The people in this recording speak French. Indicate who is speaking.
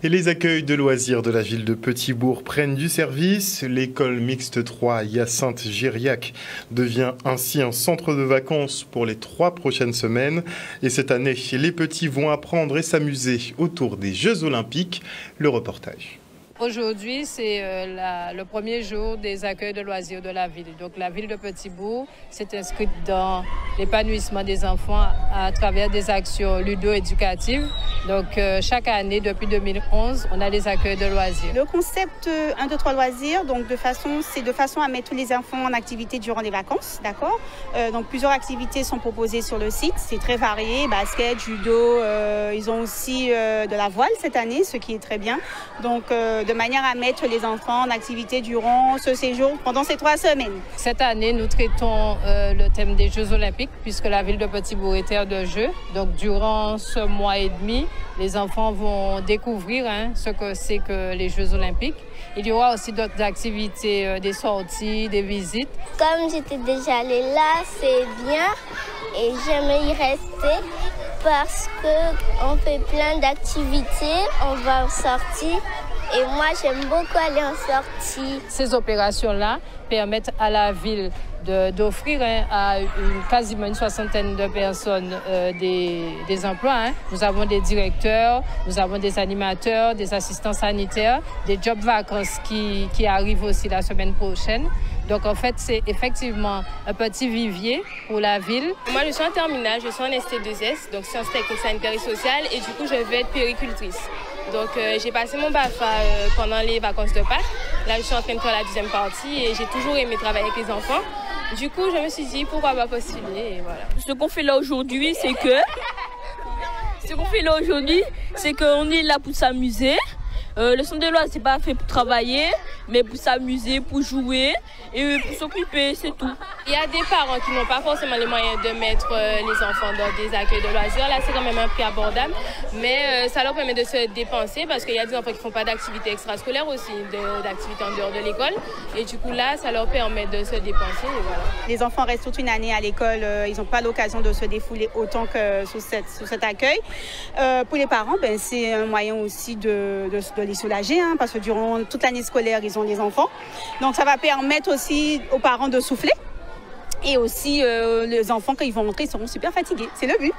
Speaker 1: Et les accueils de loisirs de la ville de Petit-Bourg prennent du service. L'école mixte 3 Hyacinthe-Giriac devient ainsi un centre de vacances pour les 3 prochaines semaines. Et cette année, les petits vont apprendre et s'amuser autour des Jeux Olympiques. Le reportage.
Speaker 2: Aujourd'hui, c'est le premier jour des accueils de loisirs de la ville. Donc la ville de Petit-Bourg s'est inscrite dans l'épanouissement des enfants à travers des actions ludo-éducatives. Donc chaque année, depuis 2011, on a des accueils de loisirs.
Speaker 3: Le concept 1, 2, 3 loisirs, donc c'est de façon à mettre tous les enfants en activité durant les vacances, d'accord. Donc plusieurs activités sont proposées sur le site, c'est très varié, basket, judo, ils ont aussi de la voile cette année, ce qui est très bien. Donc de manière à mettre les enfants en activité durant ce séjour pendant ces 3 semaines.
Speaker 2: Cette année, nous traitons le thème des Jeux Olympiques puisque la ville de Petit-Bourg est terre de jeux. Donc durant ce mois et demi, les enfants vont découvrir ce que c'est que les Jeux Olympiques. Il y aura aussi d'autres activités, des sorties, des visites.
Speaker 4: Comme j'étais déjà allée là, c'est bien et j'aime y rester parce qu'on fait plein d'activités, on va en sortie. Et moi, j'aime beaucoup aller en sortie.
Speaker 2: Ces opérations-là permettent à la ville d'offrir à quasiment une soixantaine de personnes des emplois. Nous avons des directeurs, nous avons des animateurs, des assistants sanitaires, des jobs vacances qui arrivent aussi la semaine prochaine. Donc en fait, c'est effectivement un petit vivier pour la ville.
Speaker 5: Moi, je suis en terminale, je suis en ST2S, donc sciences techniques sanitaires et sociales, et du coup, je vais être puéricultrice. Donc j'ai passé mon BAFA pendant les vacances de Pâques. Là, je suis en train de faire la deuxième partie et j'ai toujours aimé travailler avec les enfants. Du coup, je me suis dit pourquoi pas postuler et voilà.
Speaker 6: Ce qu'on fait là aujourd'hui, c'est qu'on est là pour s'amuser. Le centre de loisirs, c'est pas fait pour travailler, mais pour s'amuser, pour jouer et pour s'occuper, c'est tout.
Speaker 5: Il y a des parents qui n'ont pas forcément les moyens de mettre les enfants dans des accueils de loisirs. Là, c'est quand même un prix abordable, mais ça leur permet de se dépenser parce qu'il y a des enfants qui ne font pas d'activités extrascolaires aussi, d'activités en dehors de l'école. Et du coup, là, ça leur permet de se dépenser. Et voilà.
Speaker 3: Les enfants restent toute une année à l'école, ils n'ont pas l'occasion de se défouler autant que sous cet accueil. Pour les parents, c'est un moyen aussi de les soulager, parce que durant toute l'année scolaire, ils ont les enfants. Donc ça va permettre aussi aux parents de souffler. Et aussi, les enfants, quand ils vont rentrer, ils seront super fatigués. C'est le but.